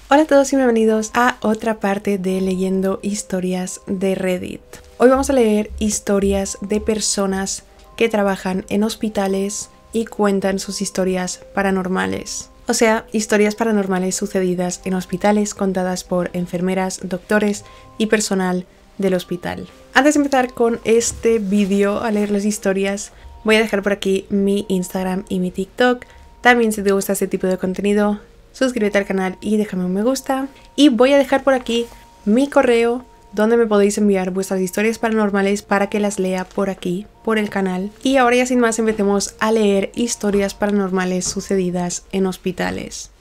Hola a todos y bienvenidos a otra parte de Leyendo Historias de Reddit. Hoy vamos a leer historias de personas que trabajan en hospitales y cuentan sus historias paranormales. O sea, historias paranormales sucedidas en hospitales contadas por enfermeras, doctores y personal del hospital. Antes de empezar con este vídeo a leer las historias, voy a dejar por aquí mi Instagram y mi TikTok. También si te gusta este tipo de contenido, suscríbete al canal y déjame un me gusta. Y voy a dejar por aquí mi correo donde me podéis enviar vuestras historias paranormales para que las lea por aquí, por el canal. Y ahora ya sin más empecemos a leer historias paranormales sucedidas en hospitales.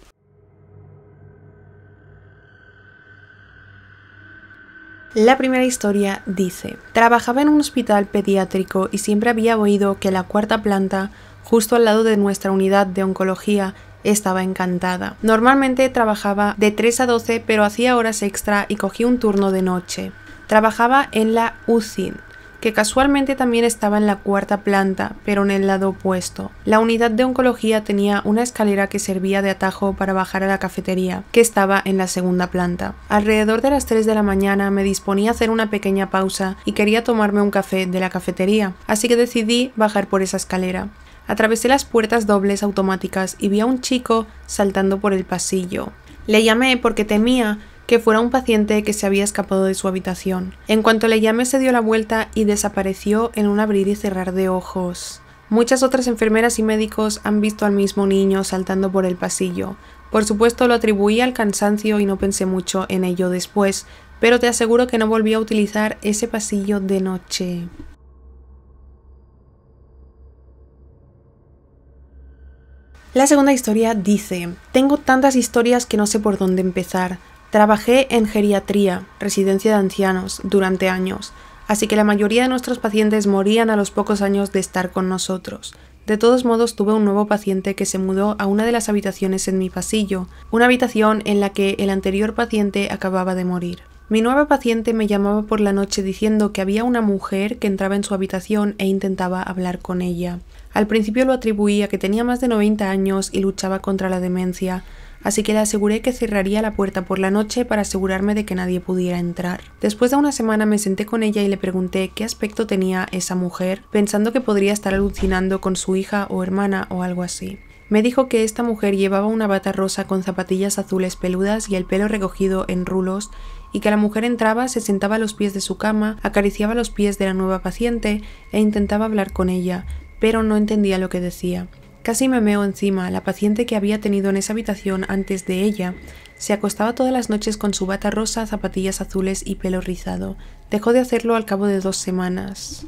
La primera historia dice: trabajaba en un hospital pediátrico y siempre había oído que la cuarta planta, justo al lado de nuestra unidad de oncología, estaba encantada. Normalmente trabajaba de 3 a 12, pero hacía horas extra y cogí un turno de noche. Trabajaba en la UCI, que casualmente también estaba en la cuarta planta, pero en el lado opuesto. La unidad de oncología tenía una escalera que servía de atajo para bajar a la cafetería, que estaba en la segunda planta. Alrededor de las 3 de la mañana me disponía a hacer una pequeña pausa y quería tomarme un café de la cafetería, así que decidí bajar por esa escalera. Atravesé las puertas dobles automáticas y vi a un chico saltando por el pasillo. Le llamé porque temía que fuera un paciente que se había escapado de su habitación. En cuanto le llamé se dio la vuelta y desapareció en un abrir y cerrar de ojos. Muchas otras enfermeras y médicos han visto al mismo niño saltando por el pasillo. Por supuesto lo atribuí al cansancio y no pensé mucho en ello después, pero te aseguro que no volví a utilizar ese pasillo de noche. La segunda historia dice: tengo tantas historias que no sé por dónde empezar. Trabajé en geriatría, residencia de ancianos, durante años, así que la mayoría de nuestros pacientes morían a los pocos años de estar con nosotros. De todos modos, tuve un nuevo paciente que se mudó a una de las habitaciones en mi pasillo, una habitación en la que el anterior paciente acababa de morir. Mi nueva paciente me llamaba por la noche diciendo que había una mujer que entraba en su habitación e intentaba hablar con ella. Al principio lo atribuí a que tenía más de 90 años y luchaba contra la demencia, así que le aseguré que cerraría la puerta por la noche para asegurarme de que nadie pudiera entrar. Después de una semana me senté con ella y le pregunté qué aspecto tenía esa mujer, pensando que podría estar alucinando con su hija o hermana o algo así. Me dijo que esta mujer llevaba una bata rosa con zapatillas azules peludas y el pelo recogido en rulos, y que la mujer entraba, se sentaba a los pies de su cama, acariciaba los pies de la nueva paciente e intentaba hablar con ella, pero no entendía lo que decía. Casi me meo encima. La paciente que había tenido en esa habitación antes de ella se acostaba todas las noches con su bata rosa, zapatillas azules y pelo rizado. Dejó de hacerlo al cabo de 2 semanas.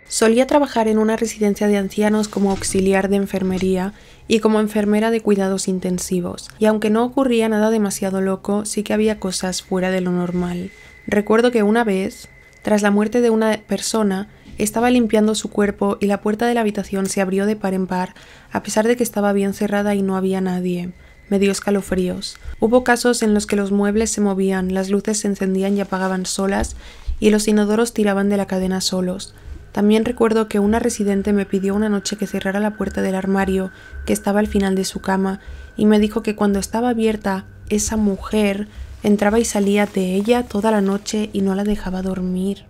Solía trabajar en una residencia de ancianos como auxiliar de enfermería y como enfermera de cuidados intensivos, y aunque no ocurría nada demasiado loco, sí que había cosas fuera de lo normal. Recuerdo que una vez, tras la muerte de una persona, estaba limpiando su cuerpo y la puerta de la habitación se abrió de par en par, a pesar de que estaba bien cerrada y no había nadie. Me dio escalofríos. Hubo casos en los que los muebles se movían, las luces se encendían y apagaban solas, y los inodoros tiraban de la cadena solos. También recuerdo que una residente me pidió una noche que cerrara la puerta del armario que estaba al final de su cama, y me dijo que cuando estaba abierta, esa mujer entraba y salía de ella toda la noche y no la dejaba dormir.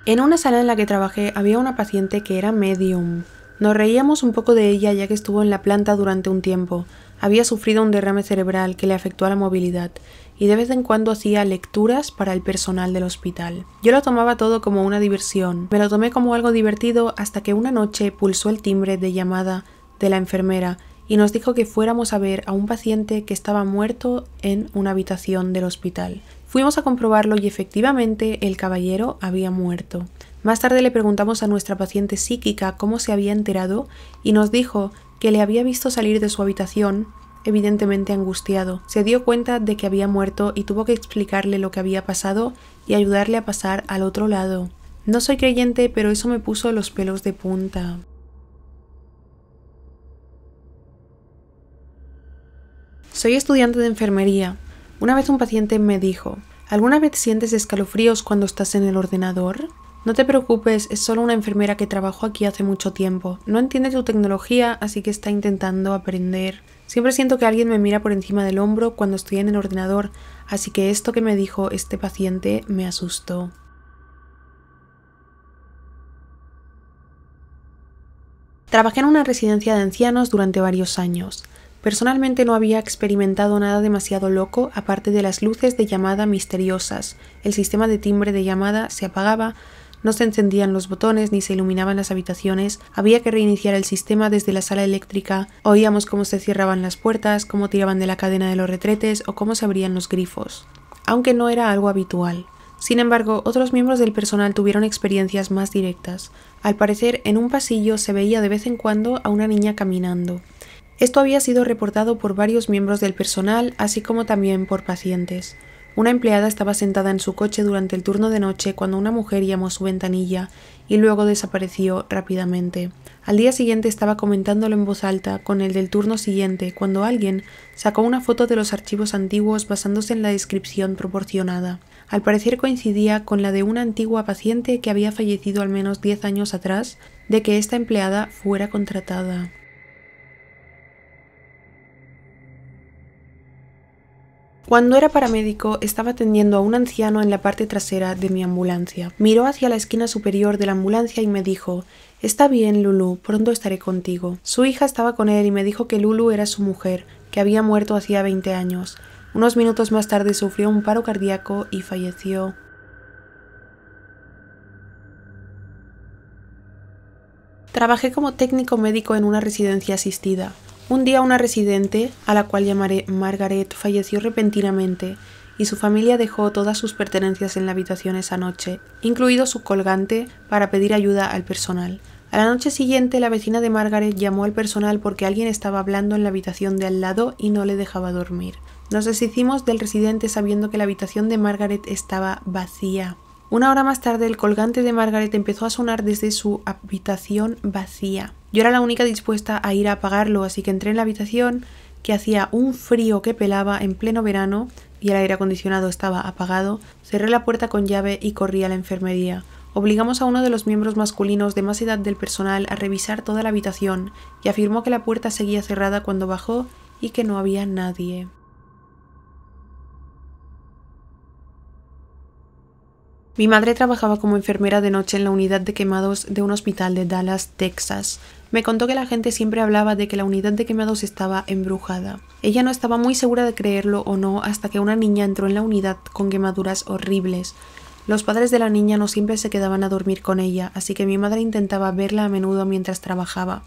En una sala en la que trabajé había una paciente que era medium. Nos reíamos un poco de ella ya que estuvo en la planta durante un tiempo. Había sufrido un derrame cerebral que le afectó a la movilidad y de vez en cuando hacía lecturas para el personal del hospital. Yo lo tomaba todo como una diversión. Me lo tomé como algo divertido hasta que una noche pulsó el timbre de llamada de la enfermera y nos dijo que fuéramos a ver a un paciente que estaba muerto en una habitación del hospital. Fuimos a comprobarlo y efectivamente el caballero había muerto. Más tarde le preguntamos a nuestra paciente psíquica cómo se había enterado y nos dijo que le había visto salir de su habitación, evidentemente angustiado. Se dio cuenta de que había muerto y tuvo que explicarle lo que había pasado y ayudarle a pasar al otro lado. No soy creyente, pero eso me puso los pelos de punta. Soy estudiante de enfermería. Una vez un paciente me dijo: ¿alguna vez sientes escalofríos cuando estás en el ordenador? No te preocupes, es solo una enfermera que trabajó aquí hace mucho tiempo. No entiende tu tecnología, así que está intentando aprender. Siempre siento que alguien me mira por encima del hombro cuando estoy en el ordenador, así que esto que me dijo este paciente me asustó. Trabajé en una residencia de ancianos durante varios años. Personalmente no había experimentado nada demasiado loco aparte de las luces de llamada misteriosas. El sistema de timbre de llamada se apagaba, no se encendían los botones ni se iluminaban las habitaciones, había que reiniciar el sistema desde la sala eléctrica, oíamos cómo se cerraban las puertas, cómo tiraban de la cadena de los retretes o cómo se abrían los grifos, aunque no era algo habitual. Sin embargo, otros miembros del personal tuvieron experiencias más directas. Al parecer, en un pasillo se veía de vez en cuando a una niña caminando. Esto había sido reportado por varios miembros del personal, así como también por pacientes. Una empleada estaba sentada en su coche durante el turno de noche cuando una mujer llamó a su ventanilla y luego desapareció rápidamente. Al día siguiente estaba comentándolo en voz alta con el del turno siguiente cuando alguien sacó una foto de los archivos antiguos basándose en la descripción proporcionada. Al parecer coincidía con la de una antigua paciente que había fallecido al menos 10 años atrás de que esta empleada fuera contratada. Cuando era paramédico, estaba atendiendo a un anciano en la parte trasera de mi ambulancia. Miró hacia la esquina superior de la ambulancia y me dijo: «Está bien, Lulu, pronto estaré contigo». Su hija estaba con él y me dijo que Lulu era su mujer, que había muerto hacía 20 años. Unos minutos más tarde sufrió un paro cardíaco y falleció. Trabajé como técnico médico en una residencia asistida. Un día una residente, a la cual llamaré Margaret, falleció repentinamente y su familia dejó todas sus pertenencias en la habitación esa noche, incluido su colgante, para pedir ayuda al personal. A la noche siguiente, la vecina de Margaret llamó al personal porque alguien estaba hablando en la habitación de al lado y no le dejaba dormir. Nos deshicimos del residente sabiendo que la habitación de Margaret estaba vacía. Una hora más tarde, el colgante de Margaret empezó a sonar desde su habitación vacía. Yo era la única dispuesta a ir a apagarlo, así que entré en la habitación, que hacía un frío que pelaba en pleno verano y el aire acondicionado estaba apagado. Cerré la puerta con llave y corrí a la enfermería. Obligamos a uno de los miembros masculinos de más edad del personal a revisar toda la habitación y afirmó que la puerta seguía cerrada cuando bajó y que no había nadie. Mi madre trabajaba como enfermera de noche en la unidad de quemados de un hospital de Dallas, Texas. Me contó que la gente siempre hablaba de que la unidad de quemados estaba embrujada. Ella no estaba muy segura de creerlo o no hasta que una niña entró en la unidad con quemaduras horribles. Los padres de la niña no siempre se quedaban a dormir con ella, así que mi madre intentaba verla a menudo mientras trabajaba.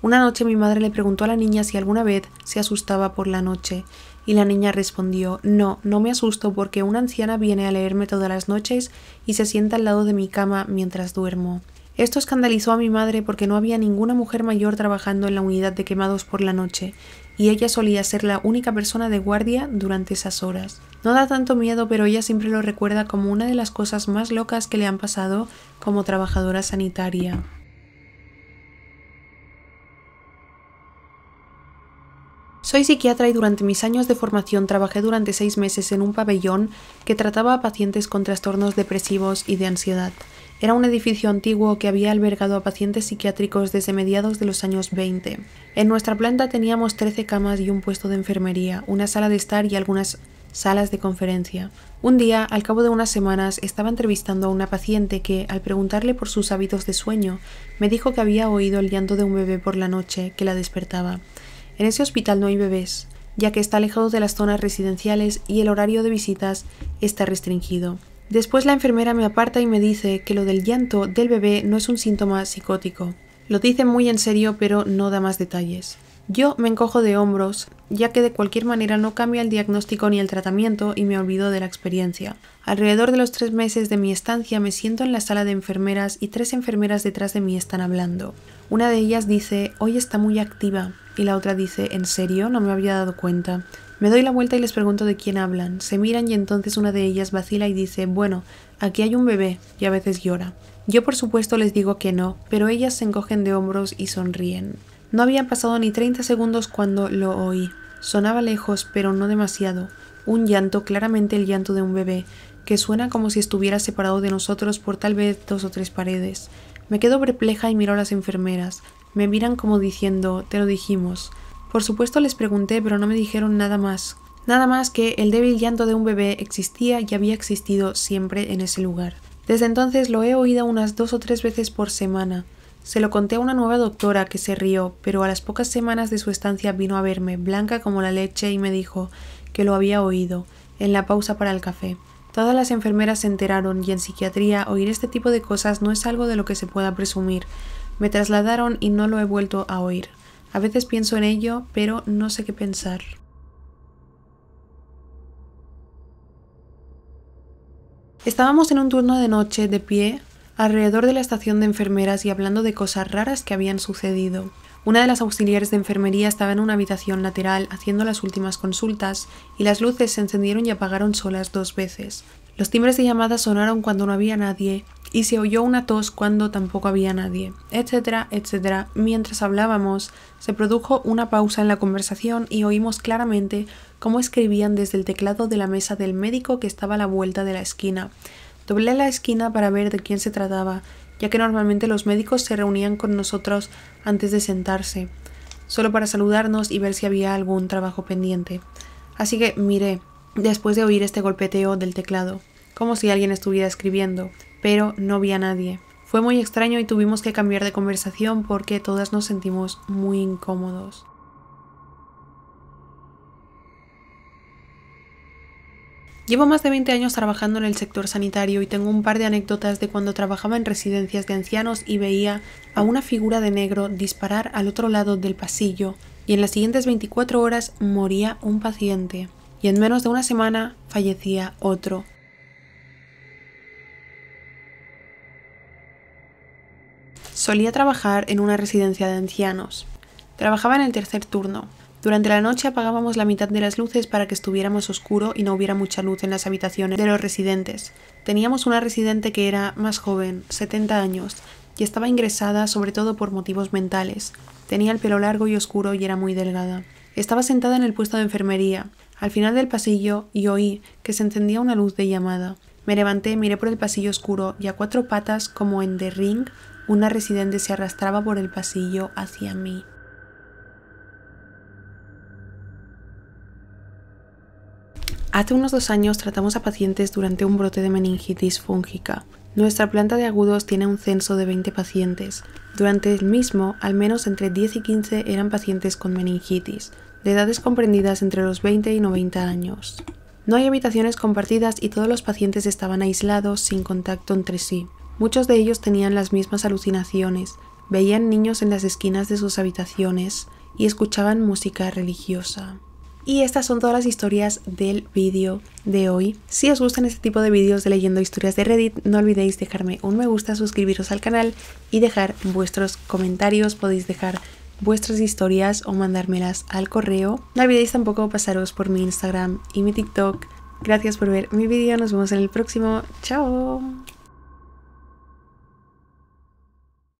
Una noche mi madre le preguntó a la niña si alguna vez se asustaba por la noche. Y la niña respondió: «No, no me asusto porque una anciana viene a leerme todas las noches y se sienta al lado de mi cama mientras duermo». Esto escandalizó a mi madre porque no había ninguna mujer mayor trabajando en la unidad de quemados por la noche, y ella solía ser la única persona de guardia durante esas horas. No da tanto miedo, pero ella siempre lo recuerda como una de las cosas más locas que le han pasado como trabajadora sanitaria. Soy psiquiatra y durante mis años de formación trabajé durante 6 meses en un pabellón que trataba a pacientes con trastornos depresivos y de ansiedad. Era un edificio antiguo que había albergado a pacientes psiquiátricos desde mediados de los años 20. En nuestra planta teníamos 13 camas y un puesto de enfermería, una sala de estar y algunas salas de conferencia. Un día, al cabo de unas semanas, estaba entrevistando a una paciente que, al preguntarle por sus hábitos de sueño, me dijo que había oído el llanto de un bebé por la noche que la despertaba. En ese hospital no hay bebés, ya que está alejado de las zonas residenciales y el horario de visitas está restringido. Después la enfermera me aparta y me dice que lo del llanto del bebé no es un síntoma psicótico. Lo dice muy en serio, pero no da más detalles. Yo me encojo de hombros, ya que de cualquier manera no cambia el diagnóstico ni el tratamiento y me olvido de la experiencia. Alrededor de los 3 meses de mi estancia me siento en la sala de enfermeras y 3 enfermeras detrás de mí están hablando. Una de ellas dice: «Hoy está muy activa», y la otra dice: «¿En serio? No me había dado cuenta». Me doy la vuelta y les pregunto de quién hablan. Se miran y entonces una de ellas vacila y dice: «Bueno, aquí hay un bebé», y a veces llora. Yo por supuesto les digo que no, pero ellas se encogen de hombros y sonríen. No habían pasado ni 30 segundos cuando lo oí. Sonaba lejos, pero no demasiado. un llanto, claramente el llanto de un bebé, que suena como si estuviera separado de nosotros por tal vez 2 o 3 paredes. Me quedo perpleja y miro a las enfermeras. Me miran como diciendo, te lo dijimos. Por supuesto les pregunté, pero no me dijeron nada más. Nada más que el débil llanto de un bebé existía y había existido siempre en ese lugar. Desde entonces lo he oído unas 2 o 3 veces por semana. Se lo conté a una nueva doctora que se rió, pero a las pocas semanas de su estancia vino a verme, blanca como la leche, y me dijo que lo había oído, en la pausa para el café. Todas las enfermeras se enteraron y en psiquiatría oír este tipo de cosas no es algo de lo que se pueda presumir. Me trasladaron y no lo he vuelto a oír. A veces pienso en ello, pero no sé qué pensar. Estábamos en un turno de noche, de pie, alrededor de la estación de enfermeras y hablando de cosas raras que habían sucedido. Una de las auxiliares de enfermería estaba en una habitación lateral haciendo las últimas consultas y las luces se encendieron y apagaron solas 2 veces. Los timbres de llamada sonaron cuando no había nadie y se oyó una tos cuando tampoco había nadie, etcétera, etcétera. Mientras hablábamos, se produjo una pausa en la conversación y oímos claramente cómo escribían desde el teclado de la mesa del médico que estaba a la vuelta de la esquina. Doblé la esquina para ver de quién se trataba, ya que normalmente los médicos se reunían con nosotros antes de sentarse, solo para saludarnos y ver si había algún trabajo pendiente. Así que miré, después de oír este golpeteo del teclado, como si alguien estuviera escribiendo, pero no vi a nadie. Fue muy extraño y tuvimos que cambiar de conversación porque todas nos sentimos muy incómodos. Llevo más de 20 años trabajando en el sector sanitario y tengo un par de anécdotas de cuando trabajaba en residencias de ancianos y veía a una figura de negro disparar al otro lado del pasillo y en las siguientes 24 horas moría un paciente y en menos de una semana fallecía otro. Solía trabajar en una residencia de ancianos. Trabajaba en el tercer turno. Durante la noche apagábamos la mitad de las luces para que estuviéramos oscuro y no hubiera mucha luz en las habitaciones de los residentes. Teníamos una residente que era más joven, 70 años, y estaba ingresada sobre todo por motivos mentales. Tenía el pelo largo y oscuro y era muy delgada. Estaba sentada en el puesto de enfermería, al final del pasillo, y oí que se encendía una luz de llamada. Me levanté, miré por el pasillo oscuro y a 4 patas, como en The Ring, una residente se arrastraba por el pasillo hacia mí. Hace unos 2 años tratamos a pacientes durante un brote de meningitis fúngica. Nuestra planta de agudos tiene un censo de 20 pacientes. Durante el mismo, al menos entre 10 y 15 eran pacientes con meningitis, de edades comprendidas entre los 20 y 90 años. No hay habitaciones compartidas y todos los pacientes estaban aislados, sin contacto entre sí. Muchos de ellos tenían las mismas alucinaciones, veían niños en las esquinas de sus habitaciones y escuchaban música religiosa. Y estas son todas las historias del vídeo de hoy. Si os gustan este tipo de vídeos de leyendo historias de Reddit, no olvidéis dejarme un me gusta, suscribiros al canal y dejar vuestros comentarios. Podéis dejar vuestras historias o mandármelas al correo. No olvidéis tampoco pasaros por mi Instagram y mi TikTok. Gracias por ver mi vídeo, nos vemos en el próximo. ¡Chao!